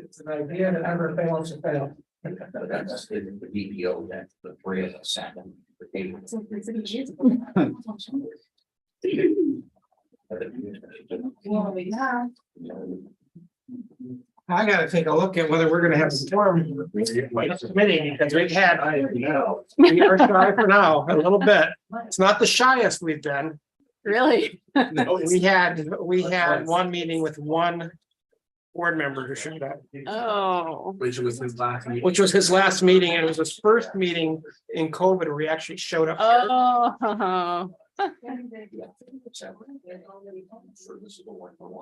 It's an idea that never fails to fail. That's the DPO that the three of us sat on the table. I gotta take a look at whether we're gonna have a forum committee, because we've had, we are shy for now, a little bit. It's not the shyest we've been. Really? We had one meeting with one board member who showed up, Oh, Which was his last meeting. which was his last meeting, and it was his first meeting in COVID where he actually showed up. oh,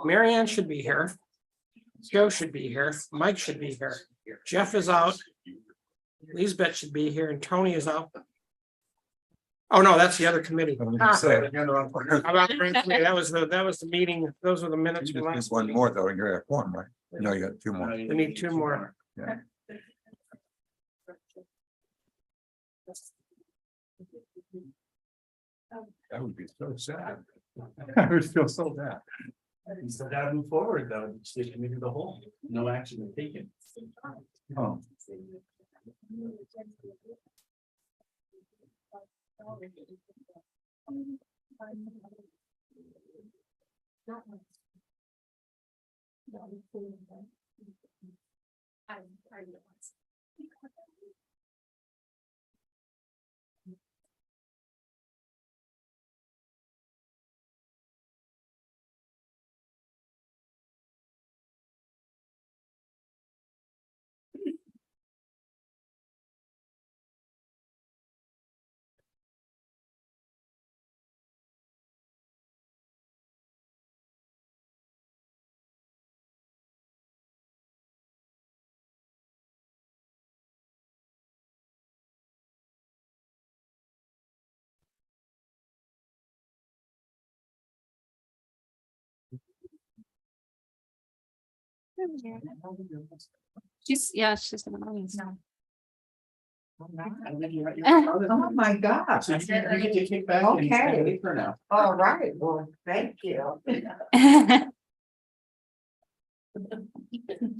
Marianne should be here. Joe should be here. Mike should be here. Jeff is out. Lisbeth should be here, and Tony is out. Oh, no, that's the other committee. How about the rent committee? That was the meeting. Those were the minutes from last. One more though, and you're at one, right? No, you got two more. We need two more. Yeah. That would be so sad. I would feel so bad. You still gotta move forward though, stay committed to the whole, no action is taken. Oh, she's in the audience now. Oh, my gosh. So you get to kick back. and Okay. wait for now. All right, well, thank you.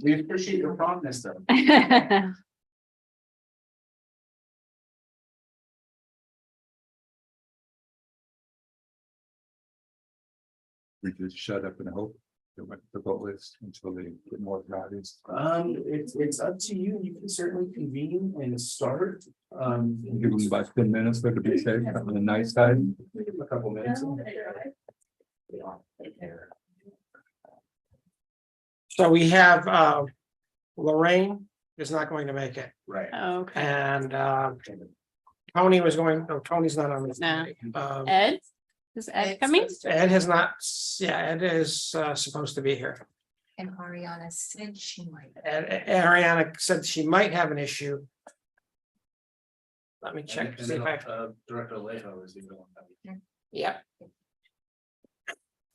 We appreciate your promptness though. we just shut up and hope that what the vote is until they get more values. It's up to you. You can certainly convene and start. Give them about 10 minutes, but to be safe on the nice side. Give them a couple minutes. So we have Lorraine is not going to make it, Right. Okay. and Tony was going, no, Tony's not on this. No. committee. Ed? Is Ed coming? Ed has not, yeah, Ed is supposed to be here. And Ariana said she might. And Ariana said she might have an issue. Let me check, And see if I, Director Alejo is the other one. yeah.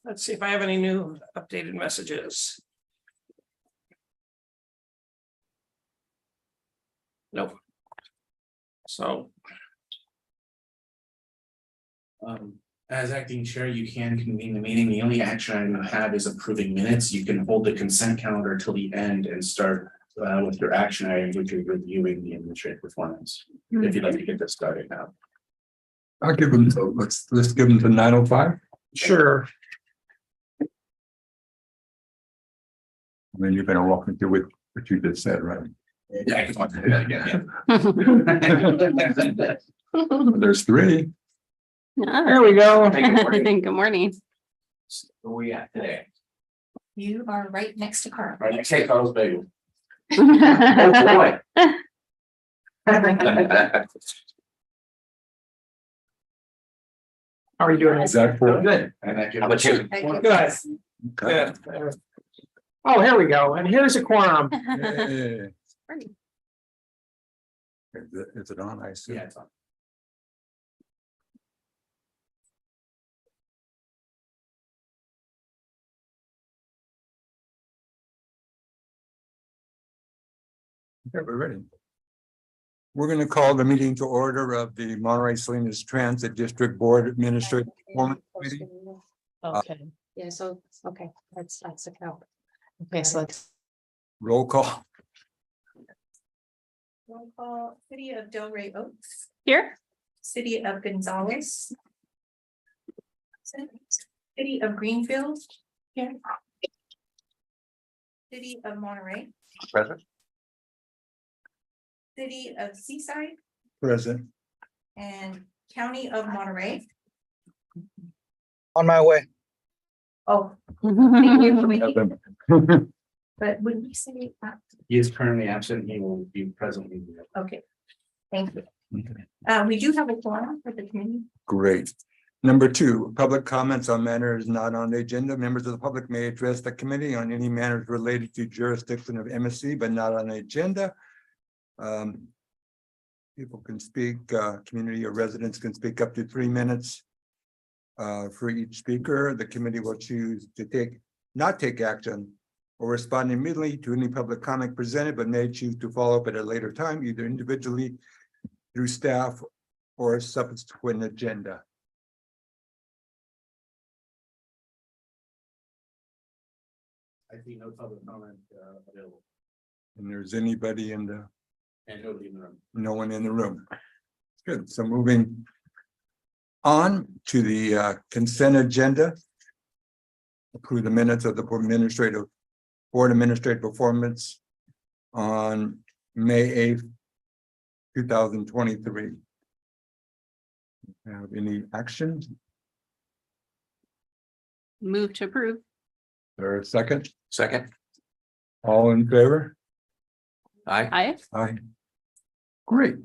Let's see if I have any new updated messages. Nope. So, As acting chair, you can convene the meeting. The only action item you have is approving minutes. You can hold the consent calendar till the end and start with your action items, which is reviewing the administrative performance. If you'd like to get this started now. I'll give them, let's give them to 9:05. sure, I mean, you're gonna walk me through what you just said, right? Yeah, I just want to do that again. There's three. there we go. Good morning. Where we at today? You are right next to Carl. Right, next, hey, Carl's bagel. Oh, boy. How are you doing? Is that for? Good. And that How about you? Good, good. Oh, here we go, and here's a quorum. Hey. Is it on? I see. Yeah, it's on. Okay, we're ready. We're going to call the meeting to order of the Monterey Salinas Transit District Board Administrative Performance Committee. Okay. Yeah, so, okay, that's the count. Okay, so let's Roll call. Roll call, City of Delray Oaks, Here? City of Gonzales. City of Greenfield. Here. City of Monterey, Present. City of Seaside, Present. and County of Monterey. On my way. Oh, thank you for waiting. Present. But would we say, He is currently absent. He will be presently. okay, thank you. We do have a forum for the community. Great. Number two, public comments on matters not on the agenda. Members of the public may address the committee on any matters related to jurisdiction of MSC, but not on the agenda. People can speak, community or residents can speak up to 3 minutes. For each speaker, the committee will choose to not take action or respond immediately to any public comment presented, but may choose to follow up at a later time, either individually through staff or a subsequent agenda. I see no public comment available And there's anybody in the, and nobody in the room. no one in the room. Good, so moving on to the consent agenda. Approve the minutes of the board administrative performance on May 8th, 2023. Have any action Move to approve. or a second? Second, All in favor? aye. Aye. Aye. Great.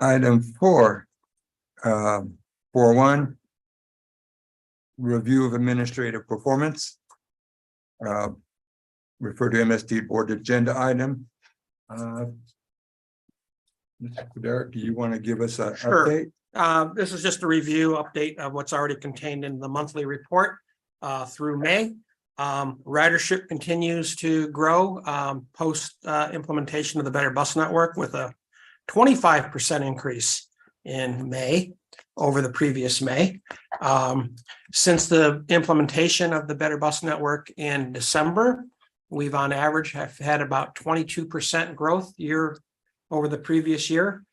Item 4. 4.1. Review of administrative performance. Refer to MST board agenda item. Mr. Derek, do you want to give us a Sure. update? This is just a review update of what's already contained in the monthly report through May. Ridership continues to grow post implementation of the Better Bus Network with a 25% increase in May over the previous May. Since the implementation of the Better Bus Network in December, we've on average have had about 22% growth year over the previous year.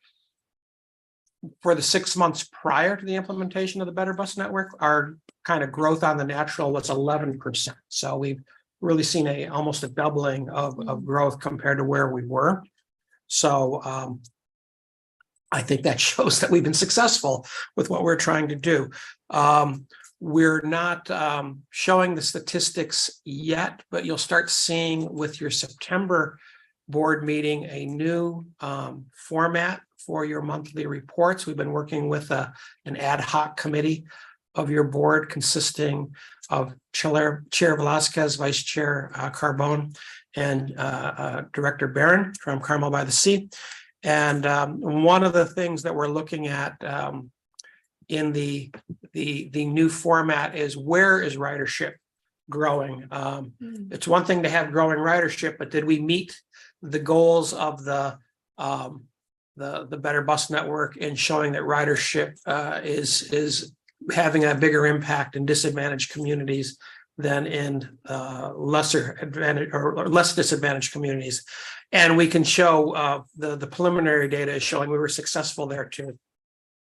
For the 6 months prior to the implementation of the Better Bus Network, our kind of growth on the natural was 11%. So we've really seen almost a doubling of growth compared to where we were. So I think that shows that we've been successful with what we're trying to do. We're not showing the statistics yet, but you'll start seeing with your September board meeting a new format for your monthly reports. We've been working with an ad hoc committee of your board consisting of Chair Velasquez, Vice Chair Carbone, and Director Barron from Carmel by the Sea. And one of the things that we're looking at in the new format is, where is ridership growing? It's one thing to have growing ridership, but did we meet the goals of the Better Bus Network in showing that ridership is having a bigger impact in disadvantaged communities than in lesser advantage or less disadvantaged communities? And we can show the preliminary data is showing we were successful there too.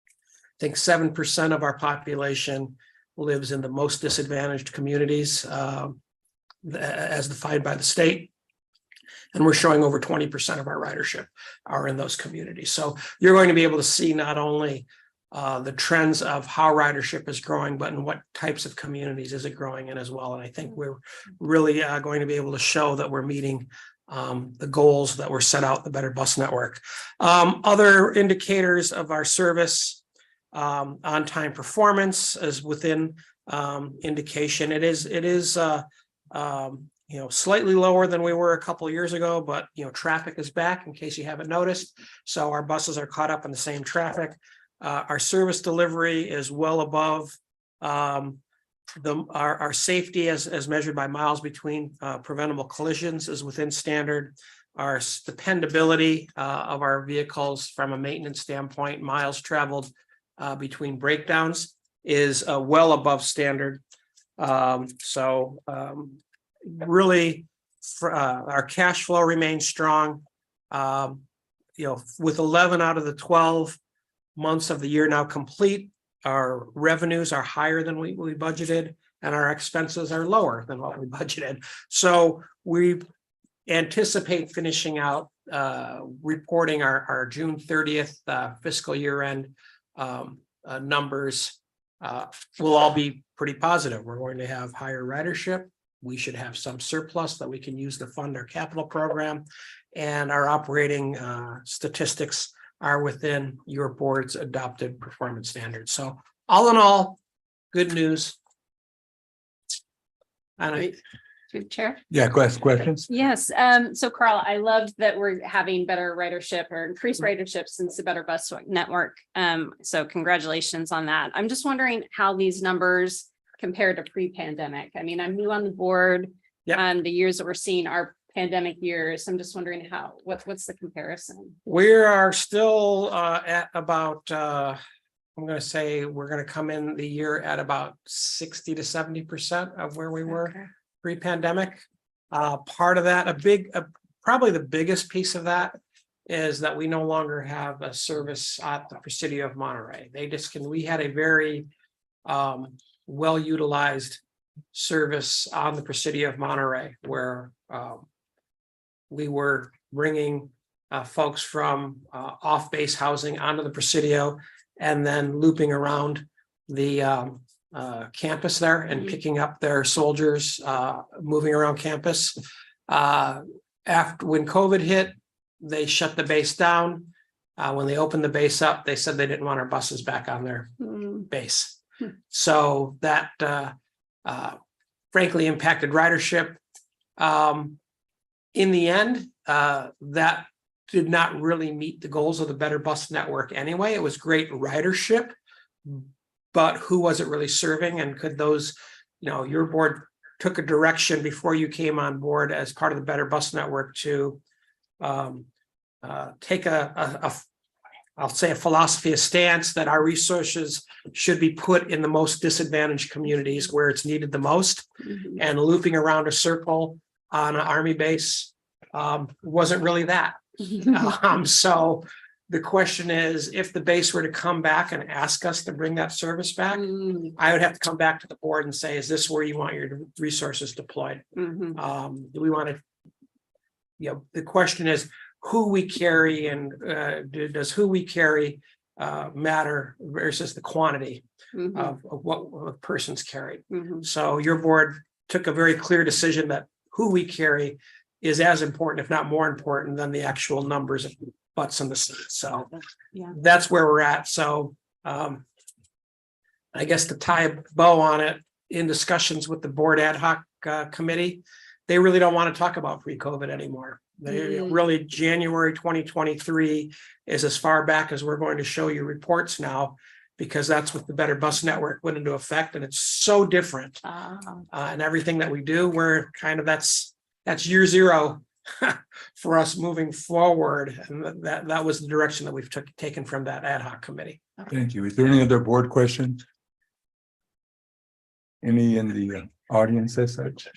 I think 7% of our population lives in the most disadvantaged communities as defined by the state. And we're showing over 20% of our ridership are in those communities. So you're going to be able to see not only the trends of how ridership is growing, but in what types of communities is it growing in as well. And I think we're really going to be able to show that we're meeting the goals that were set out in the Better Bus Network. Other indicators of our service, on-time performance is within indication. It is slightly lower than we were a couple of years ago, but traffic is back in case you haven't noticed. So our buses are caught up in the same traffic. Our service delivery is well above our safety as measured by miles between preventable collisions is within standard. Our dependability of our vehicles from a maintenance standpoint, miles traveled between breakdowns, is well above standard. really, our cash flow remains strong. With 11 out of the 12 months of the year now complete, our revenues are higher than we budgeted, and our expenses are lower than what we budgeted. So we anticipate finishing out reporting our June 30th fiscal year end numbers will all be pretty positive. We're going to have higher ridership. We should have some surplus that we can use to fund our capital program, and our operating statistics are within your board's adopted performance standards. So all in all, good news. And Good chair. Yeah, questions? Yes, so Carl, I love that we're having better ridership or increased ridership since the Better Bus Network. So congratulations on that. I'm just wondering how these numbers compare to pre-pandemic. I mean, I'm new on the board. Yep. The years that we're seeing are pandemic years. I'm just wondering what's the comparison? we are still at about, I'm going to say we're going to come in the year at about 60 to 70% of where we were Okay. pre-pandemic. Part of that, probably the biggest piece of that is that we no longer have a service at the Presidio of Monterey. We had a very well-utilized service on the Presidio of Monterey where we were bringing folks from off-base housing onto the Presidio and then looping around the campus there and picking up their soldiers, moving around campus. When COVID hit, they shut the base down. When they opened the base up, they said they didn't want our buses back on their base. So that frankly impacted ridership. In the end, that did not really meet the goals of the Better Bus Network anyway. It was great ridership, but who was it really serving? And could those, your board took a direction before you came on board as part of the Better Bus Network to take I'll say a philosophy, a stance that our resources should be put in the most disadvantaged communities where it's needed the most, and looping around a circle on an Army base wasn't really that. So the question is, if the base were to come back and ask us to bring that service back, I would have to come back to the board and say, is this where you want your resources deployed? Do we want to, the question is who we carry, and does who we carry matter versus the quantity of what persons carry. So your board took a very clear decision that who we carry is as important, if not more important, than the actual numbers of butts in the seat. So that's where we're at. So I guess to tie a bow on it, in discussions with the board ad hoc committee, they really don't want to talk about pre-COVID anymore. Really, January 2023 is as far back as we're going to show you reports now, because that's what the Better Bus Network went into effect, and it's so different. And everything that we do, we're kind of that's year zero for us moving forward, and that was the direction that we've taken from that ad hoc committee. Thank you. Is there any other board questions? Any in the audience as such,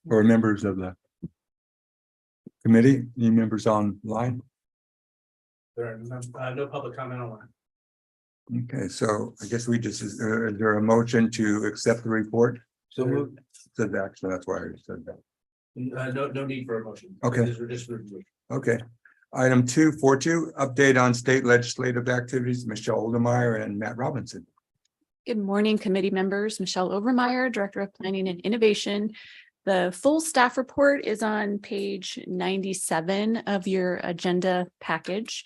or members of the committee? Any members online? There are no public comment online. Okay, so I guess we just, is there a motion to accept the report? So moved. Said that, so that's why I said that. No need for a motion. Okay. We're just reviewing. Okay. Item 242, update on state legislative activities, Michelle Oldemeyer and Matt Robinson. Good morning, committee members. Michelle Overmeyer, Director of Planning and Innovation. The full staff report is on page 97 of your agenda package.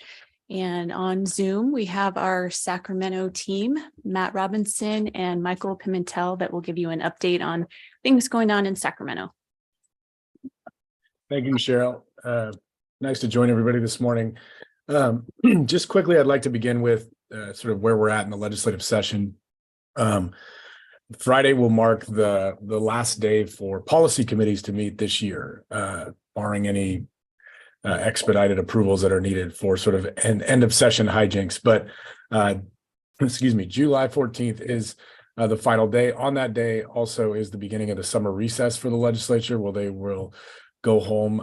And on Zoom, we have our Sacramento team, Matt Robinson and Michael Pimentel, that will give you an update on things going on in Sacramento. Thank you, Michelle. Nice to join everybody this morning. Just quickly, I'd like to begin with sort of where we're at in the legislative session. Friday will mark the last day for policy committees to meet this year, barring any expedited approvals that are needed for sort of an end of session hijinks. But excuse me, July 14th is the final day. On that day also is the beginning of the summer recess for the legislature, where they will go home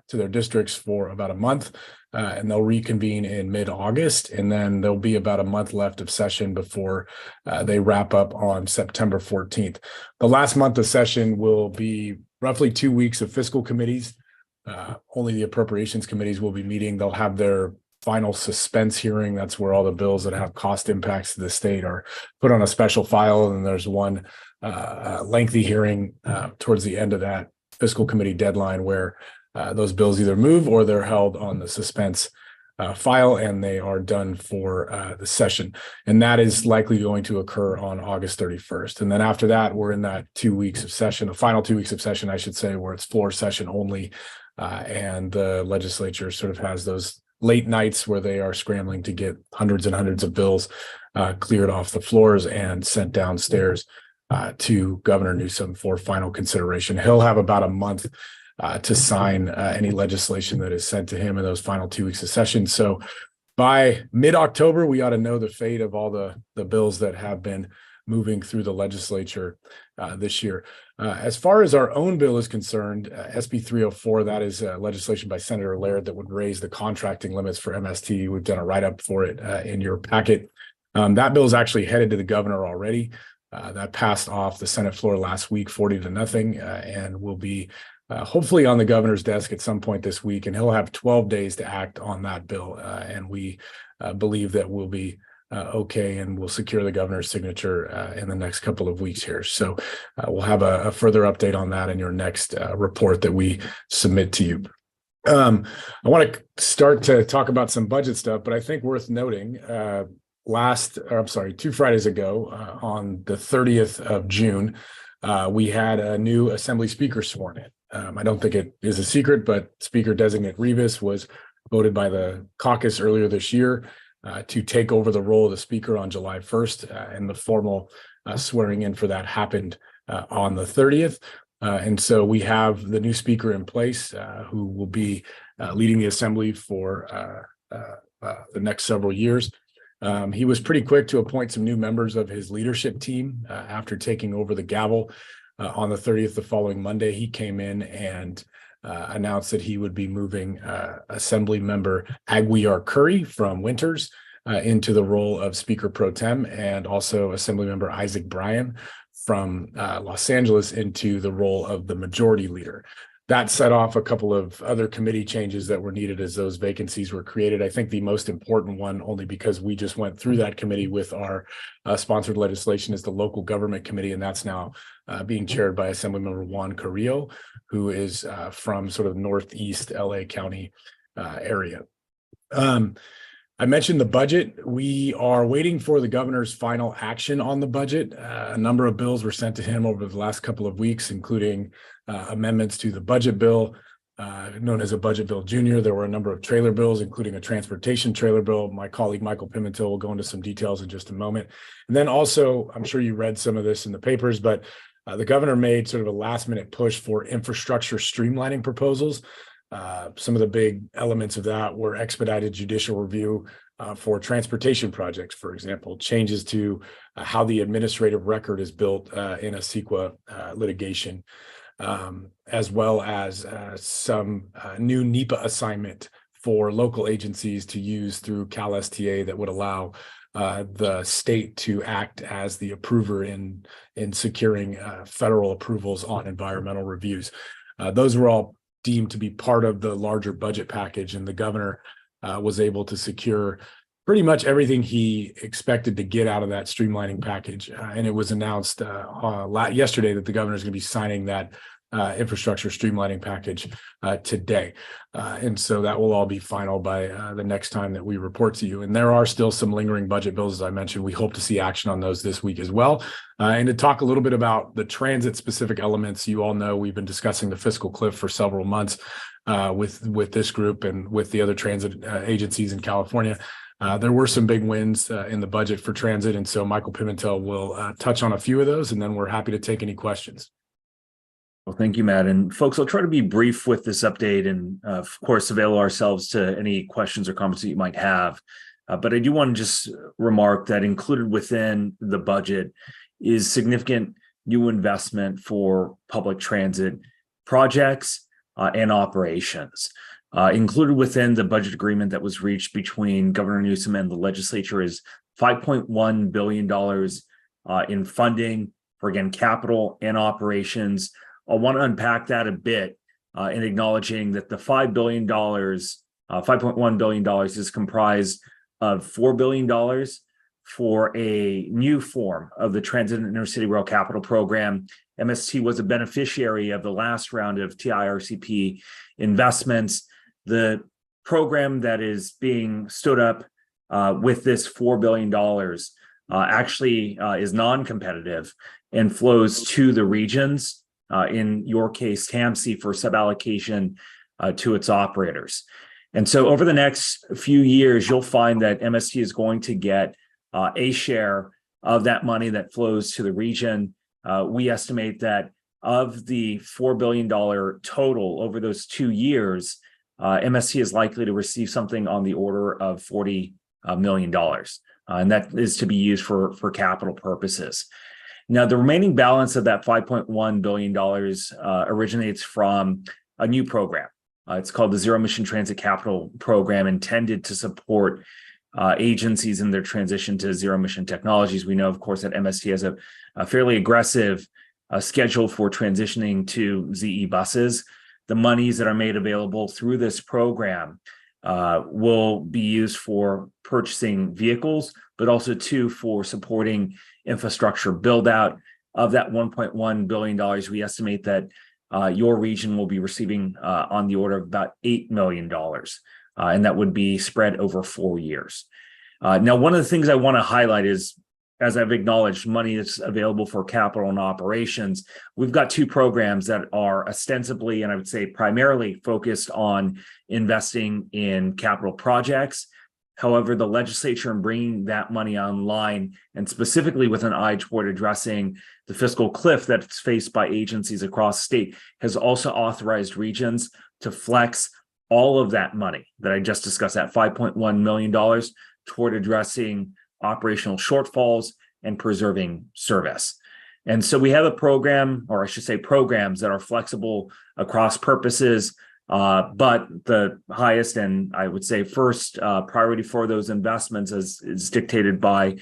to their districts for about a month, and they'll reconvene in mid-August, and then there'll be about a month left of session before they wrap up on September 14th. The last month of session will be roughly 2 weeks of fiscal committees. Only the appropriations committees will be meeting. They'll have their final suspense hearing. That's where all the bills that have cost impacts to the state are put on a special file, and there's one lengthy hearing towards the end of that fiscal committee deadline where those bills either move or they're held on the suspense file, and they are done for the session. And that is likely going to occur on August 31st. And then after that, we're in that 2 weeks of session, the final 2 weeks of session, I should say, where it's floor session only. And the legislature sort of has those late nights where they are scrambling to get hundreds and hundreds of bills cleared off the floors and sent downstairs to Governor Newsom for final consideration. He'll have about a month to sign any legislation that is sent to him in those final 2 weeks of session. So by mid-October, we ought to know the fate of all the bills that have been moving through the legislature this year. As far as our own bill is concerned, SB 304, that is legislation by Senator Laird that would raise the contracting limits for MST. We've done a write-up for it in your packet. That bill is actually headed to the governor already. That passed off the Senate floor last week, 40-0, and will be hopefully on the governor's desk at some point this week. And he'll have 12 days to act on that bill. And we believe that we'll be okay, and we'll secure the governor's signature in the next couple of weeks here. So we'll have a further update on that in your next report that we submit to you. I want to start to talk about some budget stuff, but I think worth noting, 2 Fridays ago, on the 30th of June, we had a new Assembly Speaker sworn in. I don't think it is a secret, but Speaker Designate Rivas was voted by the caucus earlier this year to take over the role of the Speaker on July 1st, and the formal swearing in for that happened on the 30th. And so we have the new Speaker in place who will be leading the Assembly for the next several years. He was pretty quick to appoint some new members of his leadership team after taking over the gavel on the 30th, the following Monday. He came in and announced that he would be moving Assembly Member Aguiar Curry from Winters into the role of Speaker Pro Tem, and also Assembly Member Isaac Bryan from Los Angeles into the role of the Majority Leader. That set off a couple of other committee changes that were needed as those vacancies were created. I think the most important one, only because we just went through that committee with our sponsored legislation, is the Local Government Committee, and that's now being chaired by Assemblymember Juan Carrillo, who is from sort of Northeast LA County area. I mentioned the budget. We are waiting for the governor's final action on the budget. A number of bills were sent to him over the last couple of weeks, including amendments to the budget bill, known as a budget bill junior. There were a number of trailer bills, including a transportation trailer bill. My colleague, Michael Pimentel, will go into some details in just a moment. And then also, I'm sure you read some of this in the papers, but the governor made sort of a last minute push for infrastructure streamlining proposals. Some of the big elements of that were expedited judicial review for transportation projects, for example, changes to how the administrative record is built in a CEQA litigation, as well as some new NEPA assignment for local agencies to use through CalSTA that would allow the state to act as the approver in securing federal approvals on environmental reviews. Those were all deemed to be part of the larger budget package, and the governor was able to secure pretty much everything he expected to get out of that streamlining package. And it was announced yesterday that the governor is going to be signing that infrastructure streamlining package today. And so that will all be final by the next time that we report to you. And there are still some lingering budget bills, as I mentioned. We hope to see action on those this week as well. And to talk a little bit about the transit specific elements, you all know we've been discussing the fiscal cliff for several months with this group and with the other transit agencies in California. There were some big wins in the budget for transit. And so Michael Pimentel will touch on a few of those, and then we're happy to take any questions. Well, thank you, Matt. And folks, I'll try to be brief with this update and, of course, avail ourselves to any questions or comments that you might have. But I do want to just remark that included within the budget is significant new investment for public transit projects and operations. Included within the budget agreement that was reached between Governor Newsom and the legislature is $5.1 billion in funding for, again, capital and operations. I want to unpack that a bit in acknowledging that the $5 billion, $5.1 billion is comprised of $4 billion for a new form of the Transit and Intercity Rail Capital Program. MST was a beneficiary of the last round of TIRCP investments. The program that is being stood up with this $4 billion actually is non-competitive and flows to the regions, in your case, TAMC, for suballocation to its operators. And so over the next few years, you'll find that MST is going to get a share of that money that flows to the region. We estimate that of the $4 billion total over those 2 years, MST is likely to receive something on the order of $40 million. And that is to be used for capital purposes. Now, the remaining balance of that $5.1 billion originates from a new program. It's called the Zero Emission Transit Capital Program, intended to support agencies in their transition to zero emission technologies. We know, of course, that MST has a fairly aggressive schedule for transitioning to ZE buses. The monies that are made available through this program will be used for purchasing vehicles, but also for supporting infrastructure build out. Of that $1.1 billion, we estimate that your region will be receiving on the order of about $8 million. And that would be spread over 4 years. Now, one of the things I want to highlight is, as I've acknowledged, money is available for capital and operations. We've got 2 programs that are ostensibly, and I would say primarily, focused on investing in capital projects. However, the legislature, in bringing that money online, and specifically with an eye toward addressing the fiscal cliff that's faced by agencies across the state, has also authorized regions to flex all of that money that I just discussed, that $5.1 million, toward addressing operational shortfalls and preserving service. And so we have a program, or I should say programs, that are flexible across purposes, but the highest and I would say first priority for those investments, as is dictated by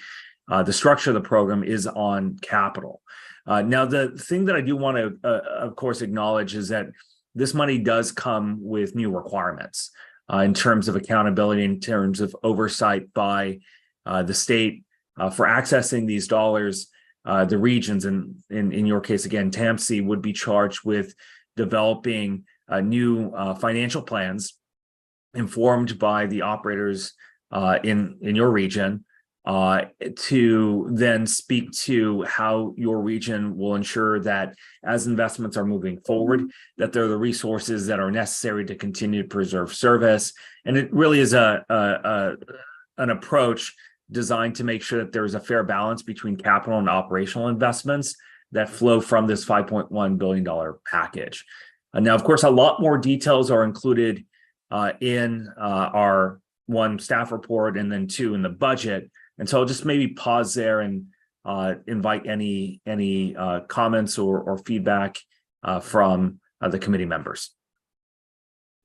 the structure of the program, is on capital. Now, the thing that I do want to, of course, acknowledge is that this money does come with new requirements in terms of accountability, in terms of oversight by the state for accessing these dollars. The regions, and in your case, again, TAMC, would be charged with developing new financial plans informed by the operators in your region, to then speak to how your region will ensure that as investments are moving forward, that there are the resources that are necessary to continue to preserve service. And it really is an approach designed to make sure that there is a fair balance between capital and operational investments that flow from this $5.1 billion package. Now, of course, a lot more details are included in our 1 staff report, and then 2 in the budget. And so I'll just maybe pause there and invite any comments or feedback from the committee members.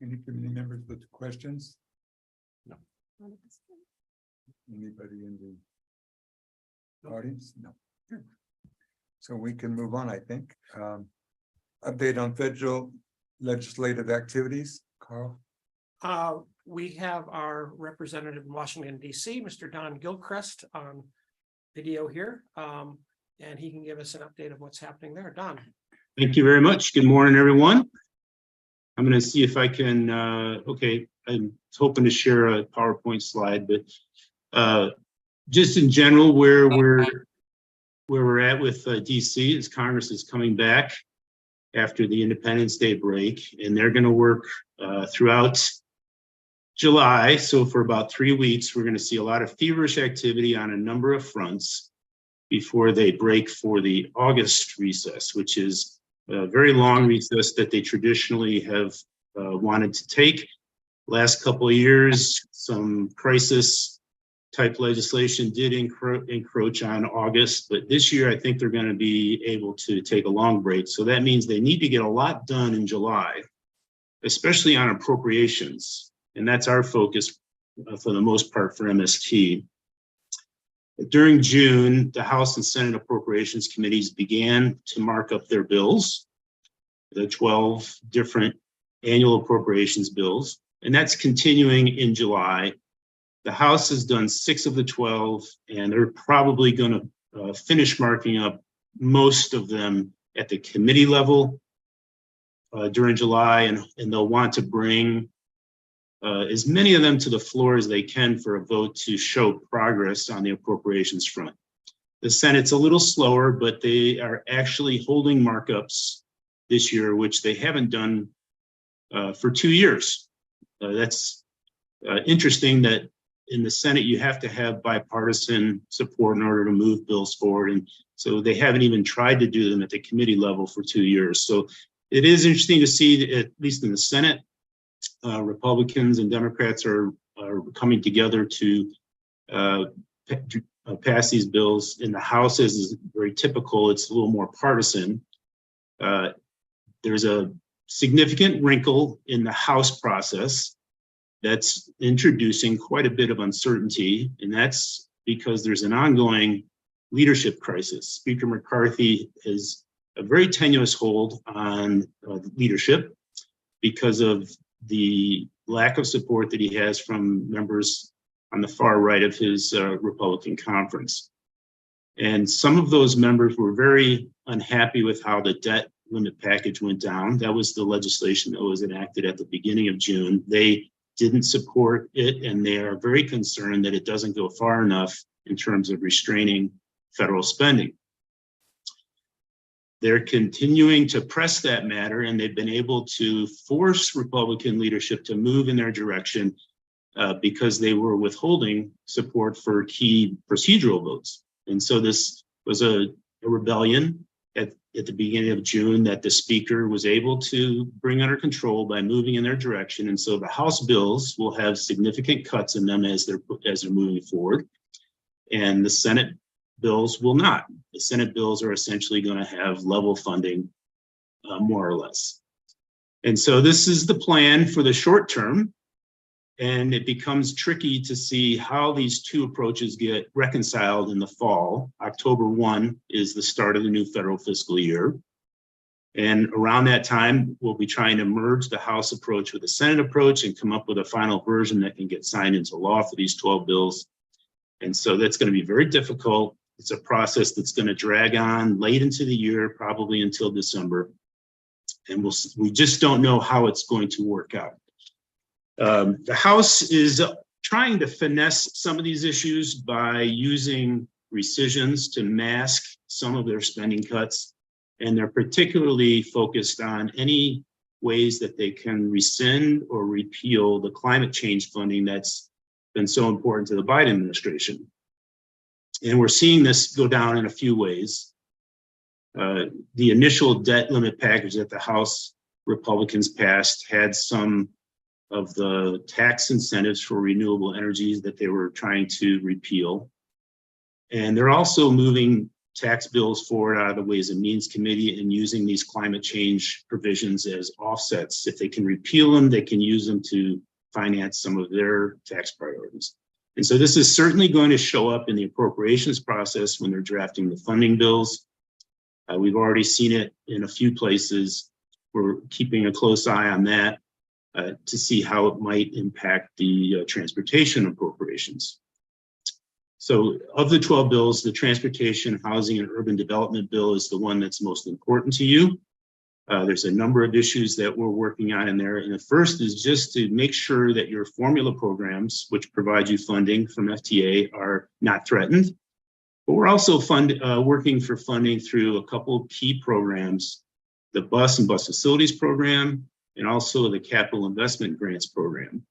Any committee members with questions? No. Anybody in the audience? No. Good. So we can move on, I think. Update on federal legislative activities, Carl? We have our representative in Washington, D.C., Mr. Don Gilchrist, on video here. And he can give us an update of what's happening there. Don. Thank you very much. Good morning, everyone. I'm going to see if I can, okay, I'm hoping to share a PowerPoint slide, but just in general, where we're at with DC is Congress is coming back after the Independence Day break, and they're going to work throughout July. So for about 3 weeks, we're going to see a lot of feverish activity on a number of fronts before they break for the August recess, which is a very long recess that they traditionally have wanted to take. Last couple of years, some crisis type legislation did encroach on August, but this year I think they're going to be able to take a long break. So that means they need to get a lot done in July, especially on appropriations. And that's our focus for the most part for MST. During June, the House and Senate Appropriations Committees began to mark up their bills, the 12 different annual appropriations bills, and that's continuing in July. The House has done 6 of the 12, and they're probably going to finish marking up most of them at the committee level during July, and they'll want to bring as many of them to the floor as they can for a vote to show progress on the appropriations front. The Senate's a little slower, but they are actually holding markups this year, which they haven't done for 2 years. That's interesting that in the Senate, you have to have bipartisan support in order to move bills forward. And so they haven't even tried to do them at the committee level for 2 years. So it is interesting to see, at least in the Senate, Republicans and Democrats are coming together to pass these bills. In the House, as is very typical, it's a little more partisan. There's a significant wrinkle in the House process that's introducing quite a bit of uncertainty, and that's because there's an ongoing leadership crisis. Speaker McCarthy has a very tenuous hold on leadership because of the lack of support that he has from members on the far right of his Republican conference. And some of those members were very unhappy with how the debt limit package went down. That was the legislation that was enacted at the beginning of June. They didn't support it, and they are very concerned that it doesn't go far enough in terms of restraining federal spending. They're continuing to press that matter, and they've been able to force Republican leadership to move in their direction because they were withholding support for key procedural votes. And so this was a rebellion at the beginning of June that the speaker was able to bring under control by moving in their direction. And so the House bills will have significant cuts in them as they're moving forward. And the Senate bills will not. The Senate bills are essentially going to have level funding, more or less. And so this is the plan for the short term. And it becomes tricky to see how these two approaches get reconciled in the fall. October 1 is the start of the new federal fiscal year. And around that time, we'll be trying to merge the House approach with the Senate approach and come up with a final version that can get signed into law for these 12 bills. And so that's going to be very difficult. It's a process that's going to drag on late into the year, probably until December. And we just don't know how it's going to work out. The House is trying to finesse some of these issues by using rescissions to mask some of their spending cuts. And they're particularly focused on any ways that they can rescind or repeal the climate change funding that's been so important to the Biden administration. And we're seeing this go down in a few ways. The initial debt limit package that the House Republicans passed had some of the tax incentives for renewable energies that they were trying to repeal. And they're also moving tax bills forward out of the Ways and Means Committee and using these climate change provisions as offsets. If they can repeal them, they can use them to finance some of their tax priorities. And so this is certainly going to show up in the appropriations process when they're drafting the funding bills. We've already seen it in a few places. We're keeping a close eye on that to see how it might impact the transportation appropriations. So of the 12 bills, the Transportation, Housing, and Urban Development Bill is the one that's most important to you. There's a number of issues that we're working on in there. And the first is just to make sure that your formula programs, which provide you funding from FTA, are not threatened. But we're also working for funding through a couple of key programs, the Bus and Bus Facilities Program, and also the Capital Investment Grants Program.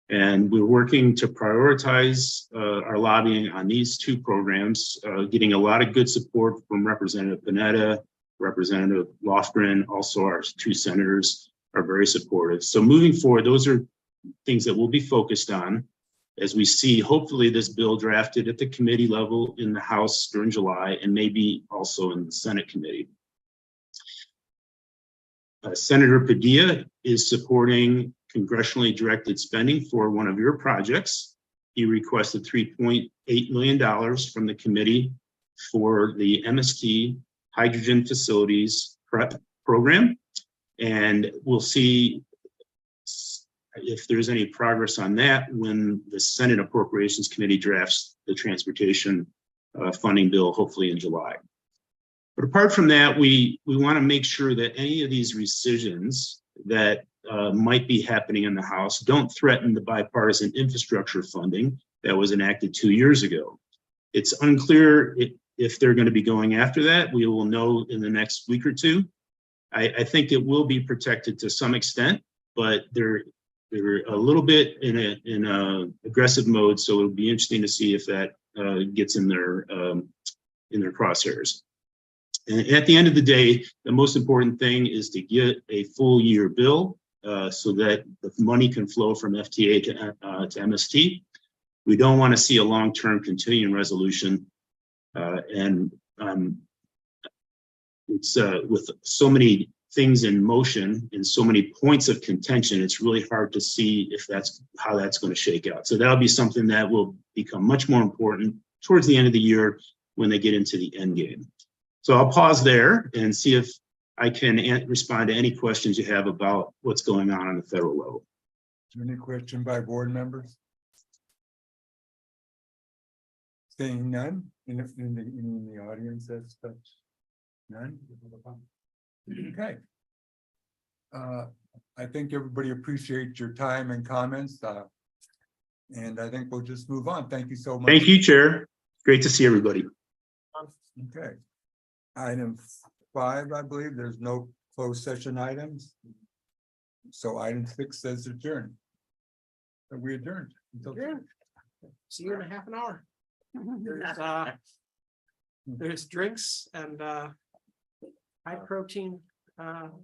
And we're working to prioritize our lobbying on these two programs, getting a lot of good support from Representative Panetta, Representative Lofgren, also our two senators are very supportive. So moving forward, those are things that we'll be focused on. as we see, hopefully, this bill drafted at the committee level in the House during July and maybe also in the Senate committee. Senator Padilla is supporting congressionally directed spending for one of your projects. He requested $3.8 million from the committee for the MST hydrogen facilities prep program. And we'll see if there's any progress on that when the Senate Appropriations Committee drafts the transportation funding bill, hopefully in July. But apart from that, we want to make sure that any of these rescissions that might be happening in the House don't threaten the bipartisan infrastructure funding that was enacted 2 years ago. It's unclear if they're going to be going after that. We will know in the next week or two. I think it will be protected to some extent, but they're a little bit in a aggressive mode. So it'll be interesting to see if that gets in their crosshairs. And at the end of the day, the most important thing is to get a full year bill so that the money can flow from FTA to MST. We don't want to see a long-term continuing resolution. It's with so many things in motion and so many points of contention, it's really hard to see if that's how that's going to shake out. So that'll be something that will become much more important towards the end of the year when they get into the end game. So I'll pause there and see if I can respond to any questions you have about what's going on the federal level. Is there any question by board members? Seeing none in the audience as such? None? Okay. I think everybody appreciates your time and comments. And I think we'll just move on. Thank you so much. Thank you, Chair. Great to see everybody. Okay. Item 5, I believe there's no closed session items. So item 6 says adjourned. So we adjourned. See you in a half an hour. There's drinks and high protein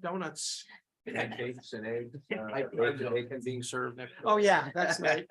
donuts. Pancakes and eggs, like bacon being served. Oh, yeah, that's right.